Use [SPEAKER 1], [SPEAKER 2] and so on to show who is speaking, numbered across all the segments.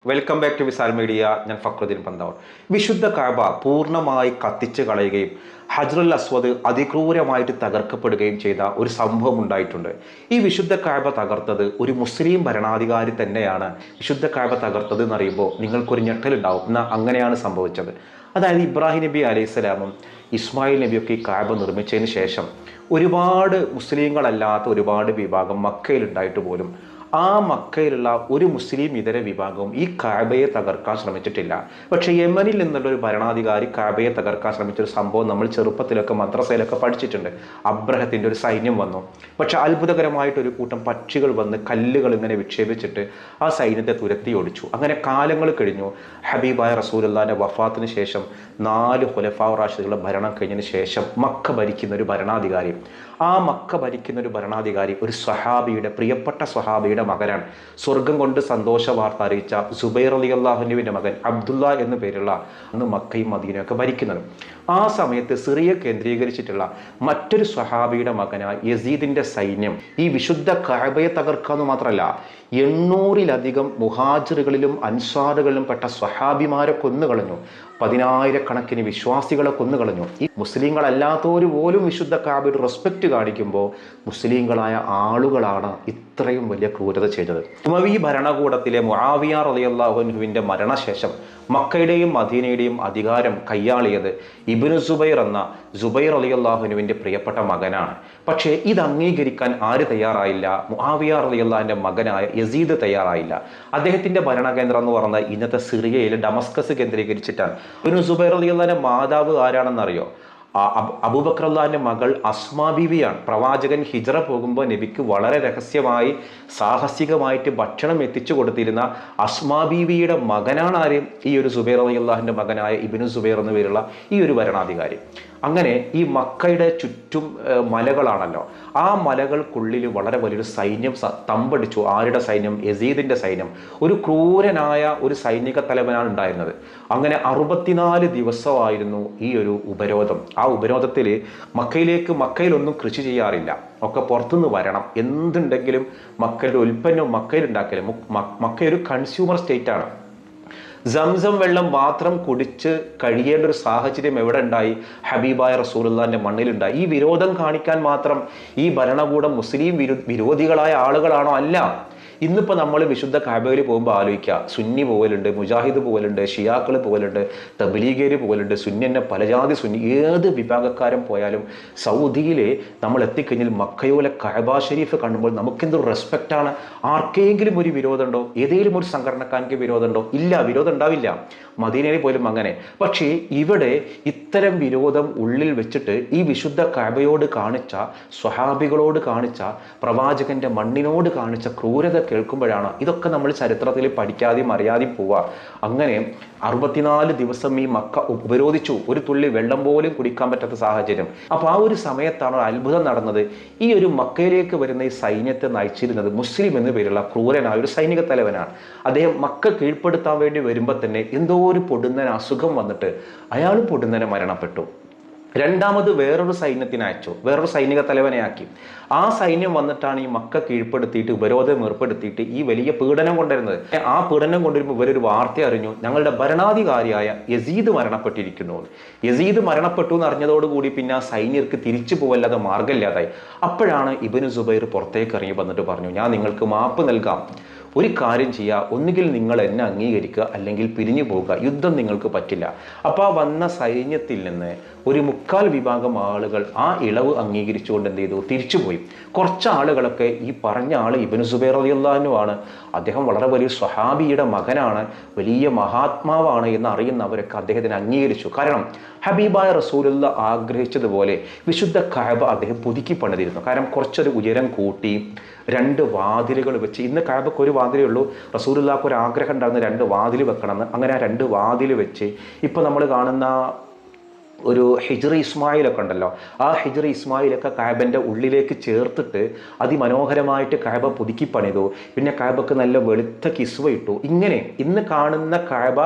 [SPEAKER 1] Welcome back to വിസാൽ media. ഞാൻ ഫക്രുദ്ദീൻ പന്താവൂർ. വിശുദ്ധ കഅബ പൂർണ്ണമായി കത്തിച്ച് കളയുകയും ഹജ്റുൽ അസ്വദ് അതിക്രൂരമായിട്ട് തകർക്കപ്പെടുകയും ചെയ്ത ഒരു സംഭവം ഉണ്ടായിട്ടുണ്ട്. ഈ വിശുദ്ധ കഅബ തകർത്തത് ഒരു മുസ്ലിം ഭരണാധികാരി തന്നെയാണ്. വിശുദ്ധ കഅബ തകർത്തത് എന്നറിയുമ്പോൾ നിങ്ങൾക്കൊരു ഞെട്ടലുണ്ടാവും. എന്നാൽ അങ്ങനെയാണ് സംഭവിച്ചത്. അതായത് ഇബ്രാഹിം നബി അലൈഹിസ്സലാമും ഇസ്മായിൽ നബിയൊക്കെ ഈ കഅബ നിർമ്മിച്ചതിന് ശേഷം ഒരുപാട് മുസ്ലിങ്ങളല്ലാത്ത ഒരുപാട് വിഭാഗം മക്കയിലുണ്ടായിട്ട് പോലും ആ മക്കയിലുള്ള ഒരു മുസ്ലിം ഇതര വിഭാഗവും ഈ കഅബയെ തകർക്കാൻ ശ്രമിച്ചിട്ടില്ല. പക്ഷേ യമനിൽ നിന്നുള്ള ഒരു ഭരണാധികാരി കഅബയെ തകർക്കാൻ ശ്രമിച്ചൊരു സംഭവം നമ്മൾ ചെറുപ്പത്തിലൊക്കെ മദ്രസയിലൊക്കെ പഠിച്ചിട്ടുണ്ട്. അബ്രഹത്തിൻ്റെ ഒരു സൈന്യം വന്നു. പക്ഷെ അത്ഭുതകരമായിട്ടൊരു കൂട്ടം പക്ഷികൾ വന്ന് കല്ലുകൾ ഇങ്ങനെ വിക്ഷേപിച്ചിട്ട് ആ സൈന്യത്തെ തുരത്തി ഓടിച്ചു. അങ്ങനെ കാലങ്ങൾ കഴിഞ്ഞു. ഹബീബായ റസൂലുള്ളാഹിന്റെ വഫാത്തിന് ശേഷം 4 ഖുലഫാ റാഷിദുകളുടെ ഭരണം കഴിഞ്ഞതിന് ശേഷം മക്ക ഭരിക്കുന്ന ഒരു ഭരണാധികാരി, ഒരു സ്വഹാബിയുടെ, പ്രിയപ്പെട്ട സ്വഹാബിയുടെ മകനാണ്. സ്വർഗം കൊണ്ട് സന്തോഷ വാർത്ത അറിയിച്ച സുബൈർ റളിയല്ലാഹു അൻഹുവിൻ്റെ മകൻ അബ്ദുള്ള എന്നു പേരുള്ള അന്ന് മക്കയും മദീനയൊക്കെ ഭരിക്കുന്നത്. ആ സമയത്ത് സിറിയ കേന്ദ്രീകരിച്ചിട്ടുള്ള മറ്റൊരു സ്വഹാബിയുടെ മകനായ യസീദിന്റെ സൈന്യം ഈ വിശുദ്ധ കഅബയെ തകർക്കാന്ന് മാത്രമല്ല 800-ലധികം മുഹാജിറുകളിലും അൻസാറുകളിലും പെട്ട സ്വഹാബിമാരെ കൊന്നുകളഞ്ഞു. 10,000-കണക്കിന് വിശ്വാസികളെ കൊന്നുകളഞ്ഞു. ഈ മുസ്ലിങ്ങളല്ലാത്തവർ പോലും വിശുദ്ധ കഅബയുടെ റെസ്പെക്റ്റ് കാണിക്കുമ്പോൾ മുസ്ലിങ്ങളായ ആളുകളാണ് ഇത്രയും വലിയ ക്രൂരത ചെയ്തത്. ഉമവി ഭരണകൂടത്തിലെ മുആവിയ റളിയല്ലാഹു അൻഹുവിൻ്റെ മരണശേഷം മക്കയുടെയും മദീനയുടെയും അധികാരം കയ്യാളിയത് ഇബ്നു സുബൈർ എന്ന സുബൈർ റളിയല്ലാഹു അൻഹുവിൻ്റെ പ്രിയപ്പെട്ട മകനാണ്. പക്ഷേ ഇത് അംഗീകരിക്കാൻ ആര് തയ്യാറായില്ല? മുആവിയ റളിയല്ലാഹുവിൻ്റെ മകനായ യസീദ് തയ്യാറായില്ല. അദ്ദേഹത്തിൻ്റെ ഭരണകേന്ദ്രം എന്ന് പറഞ്ഞാൽ ഇന്നത്തെ സിറിയയിലെ ഡമസ്കസ് കേന്ദ്രീകരിച്ചിട്ടാണ്. ഇബ്നു സുബൈർ റളിയല്ലാഹുവിൻ്റെ മാതാവ് ആരാണെന്നറിയോ? അബൂബക്കർ റളിയല്ലാഹുവിൻ്റെ മകൾ അസ്മാ ബീവിയാണ്. പ്രവാചകൻ ഹിജ്റ പോകുമ്പോൾ നബിക്ക് വളരെ രഹസ്യമായി സാഹസികമായിട്ട് ഭക്ഷണം എത്തിച്ചു കൊടുത്തിരുന്ന അസ്മാ ബീവിയുടെ മകനാണ് ആര്? ഈ ഒരു സുബൈർ റളിയല്ലാഹുവിൻ്റെ മകനായ ഇബ്നു സുബൈർ എന്ന പേരുള്ള ഈ ഒരു ഭരണാധികാരി. അങ്ങനെ ഈ മക്കയുടെ ചുറ്റും മലകളാണല്ലോ, ആ മലകൾക്കുള്ളിൽ വളരെ വലിയൊരു സൈന്യം തമ്പടിച്ചു. ആരുടെ സൈന്യം? യസീദിൻ്റെ സൈന്യം. ഒരു ക്രൂരനായ ഒരു സൈനിക തലവനാണ് ഉണ്ടായിരുന്നത്. അങ്ങനെ 64 ദിവസമായിരുന്നു ഈ ഒരു ഉപരോധം. ആ ഉപരോധത്തിൽ മക്കയിലൊന്നും കൃഷി ചെയ്യാറില്ല, ഒക്കെ പുറത്തുനിന്ന് വരണം. എന്തുണ്ടെങ്കിലും മക്കയുടെ ഉൽപ്പന്നം മക്കയിൽ ഉണ്ടാക്കല്. മക്ക ഒരു കൺസ്യൂമർ സ്റ്റേറ്റ് ആണ്. സംസം വെള്ളം മാത്രം കുടിച്ച് കഴിയേണ്ട ഒരു സാഹചര്യം എവിടെ ഉണ്ടായി? ഹബീബായ റസൂലുള്ളാഹിന്റെ മണ്ണിലുണ്ടായി. ഈ വിരോധം കാണിക്കാൻ മാത്രം ഈ ഭരണകൂടം മുസ്ലിം വിരോധികളായ ആളുകളാണോ? അല്ല. ഇന്നിപ്പോൾ നമ്മൾ വിശുദ്ധ കഅബയിൽ പോകുമ്പോൾ ആലോചിക്കുക, സുന്നി പോകലുണ്ട്, മുജാഹിദ് പോകലുണ്ട്, ഷിയാക്കൾ പോകലുണ്ട്, തബ്ലീഗേര് പോകലുണ്ട്, സുന്നിന്നെ പലജാതി സുന്നി, ഏത് വിഭാഗക്കാരൻ പോയാലും സൗദിയിലെ നമ്മൾ എത്തിക്കഴിഞ്ഞാൽ മക്കയോലെ കഅബ ഷരീഫ് കാണുമ്പോൾ നമുക്കെന്തൊരു റെസ്പെക്റ്റാണ്. ആർക്കെങ്കിലും ഒരു വിരോധമുണ്ടോ? ഏതെങ്കിലും ഒരു സംഘടനക്കാർക്ക് വിരോധമുണ്ടോ? ഇല്ല, വിരോധം ഉണ്ടാവില്ല. മദീനയിൽ പോലും അങ്ങനെ. പക്ഷേ ഇവിടെ ഇത്തരം വിരോധം ഉള്ളിൽ വെച്ചിട്ട് ഈ വിശുദ്ധ കഅബയോട് കാണിച്ച, സ്വഹാബികളോട് കാണിച്ച, പ്രവാചകന്റെ മണ്ണിനോട് കാണിച്ച ക്രൂരത കേൾക്കുമ്പോഴാണ് ഇതൊക്കെ നമ്മൾ ചരിത്രത്തിൽ പഠിക്കാതെയും അറിയാതെയും പോവുക. അങ്ങനെ 64 ദിവസം ഈ മക്ക ഉപരോധിച്ചു. ഒരു തുള്ളി വെള്ളം പോലും കുടിക്കാൻ പറ്റാത്ത സാഹചര്യം. അപ്പോൾ ആ ഒരു സമയത്താണ് അത്ഭുതം നടന്നത്. ഈ ഒരു മക്കയിലേക്ക് വരുന്ന ഈ സൈന്യത്തെ നയിച്ചിരുന്നത് മുസ്ലിം എന്ന പേരുള്ള ക്രൂരനായ ഒരു സൈനിക തലവനാണ്. അദ്ദേഹം മക്ക കീഴ്പ്പെടുത്താൻ വേണ്ടി വരുമ്പോൾ തന്നെ എന്തോ ഒരു പൊടുന്നനെ അസുഖം വന്നിട്ട് അയാൾ പൊടുന്നനെ മരണപ്പെട്ടു. രണ്ടാമത് വേറൊരു സൈന്യത്തിനെ അയച്ചു, വേറൊരു സൈനിക തലവനെ ആക്കി. ആ സൈന്യം വന്നിട്ടാണ് ഈ മക്ക കീഴ്പ്പെടുത്തിയിട്ട് ഉപരോധം ഏർപ്പെടുത്തിയിട്ട് ഈ വലിയ പീഡനം കൊണ്ടുവരുന്നത്. ആ പീഡനം കൊണ്ടുവരുമ്പോൾ ഇവരൊരു വാർത്ത അറിഞ്ഞു, ഞങ്ങളുടെ ഭരണാധികാരിയായ യസീദ് മരണപ്പെട്ടിരിക്കുന്നു. യസീദ് മരണപ്പെട്ടു എന്ന് അറിഞ്ഞതോടുകൂടി പിന്നെ ആ സൈന്യർക്ക് തിരിച്ചു പോവല്ലാതെ മാർഗമില്ലാതായി. അപ്പോഴാണ് ഇബ്നു സുബൈർ പുറത്തേക്ക് ഇറങ്ങി വന്നിട്ട് പറഞ്ഞു, ഞാൻ നിങ്ങൾക്ക് മാപ്പ് നൽകാം, ഒരു കാര്യം ചെയ്യുക, ഒന്നുകിൽ നിങ്ങൾ എന്നെ അംഗീകരിക്കുക, അല്ലെങ്കിൽ പിരിഞ്ഞു പോകുക, യുദ്ധം നിങ്ങൾക്ക് പറ്റില്ല. അപ്പോൾ ആ വന്ന സൈന്യത്തിൽ നിന്ന് ഒരു 3/4 വിഭാഗം ആളുകൾ ആ ഇളവ് അംഗീകരിച്ചുകൊണ്ട് എന്ത് ചെയ്തു? തിരിച്ചുപോയി. കുറച്ച് ആളുകളൊക്കെ ഈ പറഞ്ഞ ആൾ ഇബ്നു സുബൈർ റളിയല്ലാഹു അൻഹു ആണ്, അദ്ദേഹം വളരെ വലിയ സ്വഹാബിയുടെ മകനാണ്, വലിയ മഹാത്മാവാണ് എന്ന് അറിയുന്നവരൊക്കെ അദ്ദേഹത്തിന് അംഗീകരിച്ചു. കാരണം ഹബീബായ റസൂലുള്ള ആഗ്രഹിച്ചതുപോലെ വിശുദ്ധ കഅബ അദ്ദേഹം പുതുക്കി പണിതിരുന്നു. കാരണം കുറച്ചൊരു ഉയരം കൂട്ടി 2 വാതിലുകൾ വെച്ച്, ഇന്ന് കഅബക്ക് ഒരു വാതിലേ ഉള്ളൂ, റസൂലുള്ളാഹിക്ക് ഒരു ആഗ്രഹം ഉണ്ടായിരുന്നു 2 വാതിൽ വെക്കണമെന്ന്. അങ്ങനെ ആ 2 വാതിൽ വെച്ച് ഇപ്പോൾ നമ്മൾ കാണുന്ന ഒരു ഹിജ്ർ ഇസ്മായിലൊക്കെ ഉണ്ടല്ലോ, ആ ഹിജ്ർ ഇസ്മായിലൊക്കെ കഅബൻ്റെ ഉള്ളിലേക്ക് ചേർത്തിട്ട് അതിമനോഹരമായിട്ട് കഅബ പുതുക്കി പണിതു. പിന്നെ കഅബക്ക് നല്ല വെളുത്ത കിസ്വ ഇട്ടു. ഇങ്ങനെ ഇന്ന് കാണുന്ന കഅബ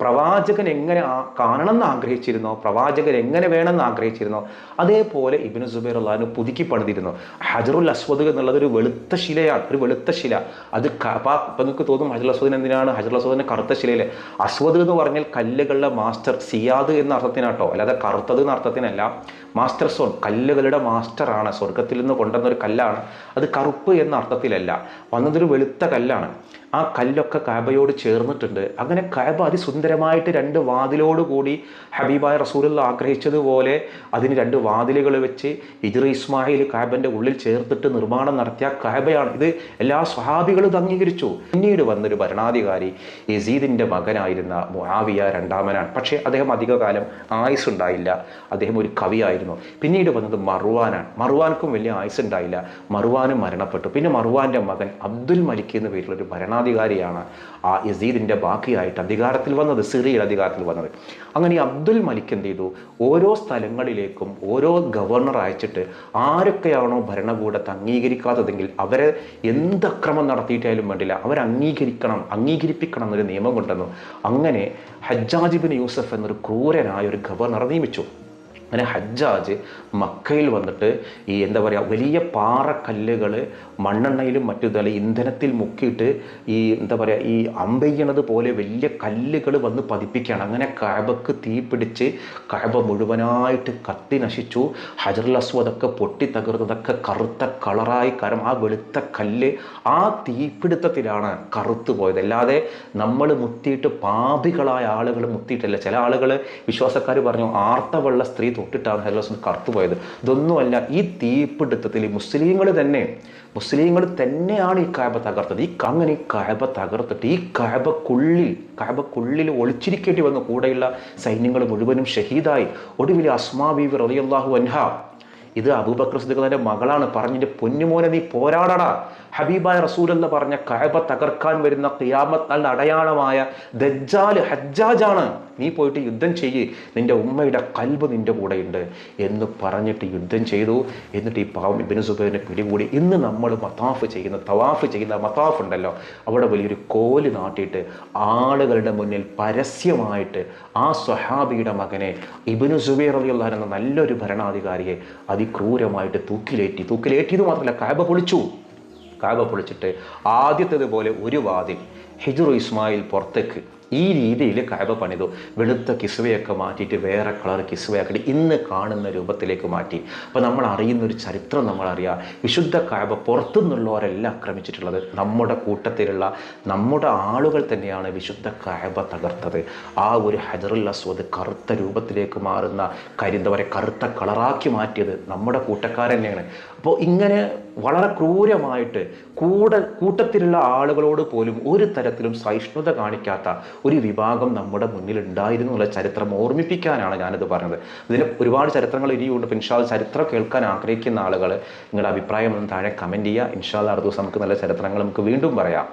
[SPEAKER 1] പ്രവാചകൻ എങ്ങനെ കാണണം എന്ന് ആഗ്രഹിച്ചിരുന്നോ, പ്രവാചകൻ എങ്ങനെ വേണമെന്ന് ആഗ്രഹിച്ചിരുന്നോ, അതേപോലെ ഇബ്നു സുബൈർ റളിയല്ലാഹു അൻഹു പുതുക്കി പണിതിരുന്നു. ഹജറുൽ അസ്വദ് എന്നുള്ളത് ഒരു വെളുത്ത ശിലയാണ്, ഒരു വെളുത്ത ശില. അത് ഇപ്പം നിങ്ങൾക്ക് തോന്നും ഹജറുൽ അസ്വദിന് എന്തിനാണ് ഹജറുൽ അസ്വദിന് കറുത്ത ശിലയിലെ? അസ്വദ് എന്ന് പറഞ്ഞാൽ കല്ലുകളുടെ മാസ്റ്റർ, സിയാദ് എന്ന അർത്ഥത്തിനാട്ടോ, അല്ലാതെ കറുത്തത് എന്ന അർത്ഥത്തിനല്ല. മാസ്റ്റർ സ്റ്റോൺ, കല്ലുകളുടെ മാസ്റ്ററാണ്, സ്വർഗത്തിൽ നിന്ന് കൊണ്ടുവന്ന ഒരു കല്ലാണ്. അത് കറുപ്പ് എന്ന അർത്ഥത്തിലല്ല, വന്നതൊരു വെളുത്ത കല്ലാണ്. ആ കല്ലൊക്കെ കഅബയോട് ചേർന്നിട്ടുണ്ട്. അങ്ങനെ കഅബ അതിസുന്ദരമായിട്ട് 2 വാതിലോട് കൂടി ഹബീബായ റസൂലുള്ള ആഗ്രഹിച്ചതുപോലെ അതിന് 2 വാതിലുകൾ വെച്ച് ഹിജ്ർ ഇസ്മായിൽ കഅബൻ്റെ ഉള്ളിൽ ചേർത്തിട്ട് നിർമ്മാണം നടത്തിയ കഅബയാണ് ഇത്. എല്ലാ സ്വഹാബികളും ഇത് അംഗീകരിച്ചു. പിന്നീട് വന്നൊരു ഭരണാധികാരി യസീദിൻ്റെ മകനായിരുന്ന മുആവിയ രണ്ടാമനാണ്. പക്ഷേ അദ്ദേഹം അധികകാലം ആയുസ് ഉണ്ടായില്ല. അദ്ദേഹം ഒരു കവിയായിരുന്നു. പിന്നീട് വന്നത് മർവാനാണ്. മർവാൻക്കും വലിയ ആയുസ് ഉണ്ടായില്ല. മർവാനും മരണപ്പെട്ടു. പിന്നെ മർവാൻ്റെ മകൻ അബ്ദുൽ മലിക് എന്ന പേരിലൊരു ഭരണാധികാരിയാണ് ആ യസീദിൻ്റെ ബാക്കിയായിട്ട് അധികാരത്തിൽ വന്നത്, സിറിയയിൽ അധികാരത്തിൽ വന്നത്. അങ്ങനെ ഈ അബ്ദുൽ മലിക് എന്ത് ചെയ്തു, ഓരോ സ്ഥലങ്ങളിലേക്കും ഓരോ ഗവർണർ അയച്ചിട്ട് ആരൊക്കെയാണോ ഭരണകൂടത്തെ അംഗീകരിക്കാത്തതെങ്കിൽ അവരെ എന്ത് അക്രമം നടത്തിയിട്ടായാലും വേണ്ടില്ല, അംഗീകരിപ്പിക്കണം എന്നൊരു നിയമം കൊണ്ടുവന്നു. അങ്ങനെ ഹജ്ജാജ് ഇബ്നു യൂസഫ് എന്നൊരു ക്രൂരനായ ഒരു ഗവർണറെ നിയമിച്ചു. അങ്ങനെ ഹജ്ജാജ് മക്കയിൽ വന്നിട്ട് ഈ എന്താ പറയുക, വലിയ പാറക്കല്ലുകൾ മണ്ണെണ്ണയിലും മറ്റുതല ഇന്ധനത്തിൽ മുക്കിയിട്ട് ഈ എന്താ പറയുക, ഈ അമ്പെയ്യണത് പോലെ വലിയ കല്ലുകൾ വന്ന് പതിപ്പിക്കുകയാണ്. അങ്ങനെ കഅബക്ക് തീ പിടിച്ച് കഅബ മുഴുവനായിട്ട് കത്തി നശിച്ചു. ഹജറുൽ അസ്വദൊക്കെ പൊട്ടി തകർന്നതൊക്കെ കറുത്ത കളറായി. കാരണം ആ വെളുത്ത കല്ല് ആ തീപിടുത്തത്തിലാണ് കറുത്തു പോയത്. അല്ലാതെ നമ്മൾ മുത്തിയിട്ട് പാപികളായ ആളുകൾ മുത്തിയിട്ടല്ല. ചില ആളുകൾ വിശ്വാസക്കാർ പറഞ്ഞു ആർത്തവള്ള സ്ത്രീ തൊട്ടിട്ടാണ് ഹജറുൽ അസ്വദ് കറുത്തുപോയത്. ഇതൊന്നുമല്ല. ഈ തീപിടുത്തത്തിൽ മുസ്ലിങ്ങൾ തന്നെയാണ് ഈ കഅബ തകർത്തത്. അങ്ങനെ ഈ കഅബ തകർത്തിട്ട് ഈ കഅബക്കുള്ളിൽ ഒളിച്ചിരിക്കേണ്ടി വന്നു. കൂടെയുള്ള സൈന്യങ്ങൾ മുഴുവനും ഷഹീദായി. ഒടുവിൽ അസ്മാ ബീവി റളിയല്ലാഹു അൻഹ, ഇത് അബൂബക്കർ സിദ്ദീഖിന്റെ മകളാണ്, പറഞ്ഞിട്ട് പൊന്നുമോനെ നീ പോരാടടാ, ഹബീബായ റസൂലുള്ള പറഞ്ഞ കഅബ തകർക്കാൻ വരുന്ന ഖിയാമത്ത് നാളിന്റെ അടയാളമായ ദജ്ജാൽ ഹജ്ജാജാണ്, നീ പോയിട്ട് യുദ്ധം ചെയ്യ്, നിന്റെ ഉമ്മയുടെ കൽബ് നിന്റെ കൂടെയുണ്ട് എന്ന് പറഞ്ഞിട്ട് യുദ്ധം ചെയ്തു. എന്നിട്ട് ഈ പാവം ഇബ്നു സുബൈറിനെ പിടികൂടി. ഇന്ന് നമ്മൾ തവാഫ് ചെയ്യുന്ന മതാഫ് ഉണ്ടല്ലോ, അവിടെ വലിയൊരു കോല് നാട്ടിയിട്ട് ആളുകളുടെ മുന്നിൽ പരസ്യമായിട്ട് ആ സ്വഹാബിയുടെ മകനെ ഇബ്നു സുബൈർ റളിയല്ലാഹു അൻഹു എന്ന നല്ലൊരു ഭരണാധികാരിയെ അതിക്രൂരമായിട്ട് തൂക്കിലേറ്റിയത് മാത്രമല്ല, കഅബ പൊളിച്ചിട്ട് ആദ്യത്തേതുപോലെ ഒരു വാതിൽ ഹിജ്ർ ഇസ്മായിൽ പുറത്തേക്ക് ഈ രീതിയിൽ കഅബ പണിതു. വെളുത്ത കിസ്വയൊക്കെ മാറ്റിയിട്ട് വേറെ കളർ കിസ്വയാക്കിയിട്ട് ഇന്ന് കാണുന്ന രൂപത്തിലേക്ക് മാറ്റി. അപ്പോൾ നമ്മൾ അറിയുന്നൊരു ചരിത്രം നമ്മളറിയാം. വിശുദ്ധ കഅബ പുറത്തുനിന്നുള്ളവരല്ല ആക്രമിച്ചിട്ടുള്ളത്, നമ്മുടെ കൂട്ടത്തിലുള്ള നമ്മുടെ ആളുകൾ തന്നെയാണ് വിശുദ്ധ കഅബ തകർത്തത്. ആ ഒരു ഹജറുൽ അസ്വദ് കറുത്ത രൂപത്തിലേക്ക് മാറുന്ന കറുത്ത കളറാക്കി മാറ്റിയത് നമ്മുടെ കൂട്ടക്കാർ തന്നെയാണ്. അപ്പോൾ ഇങ്ങനെ വളരെ ക്രൂരമായിട്ട് കൂട്ടത്തിലുള്ള ആളുകളോട് പോലും ഒരു തരത്തിലും സഹിഷ്ണുത കാണിക്കാത്ത ഒരു വിഭാഗം നമ്മുടെ മുന്നിൽ ഉണ്ടായിരുന്നു എന്നുള്ള ചരിത്രം ഓർമ്മിപ്പിക്കാനാണ് ഞാനിത് പറഞ്ഞത്. ഇതിന് ഒരുപാട് ചരിത്രങ്ങൾ ഇനിയുണ്ട്. ഇൻഷാ അല്ലാഹ് ചരിത്രം കേൾക്കാൻ ആഗ്രഹിക്കുന്ന ആളുകൾ നിങ്ങളുടെ അഭിപ്രായം ഒന്ന് താഴെ കമൻറ്റ് ചെയ്യുക. ഇൻഷാ അല്ലാഹ് അടുത്ത ദിവസം നമുക്ക് നല്ല ചരിത്രങ്ങൾ നമുക്ക് വീണ്ടും പറയാം.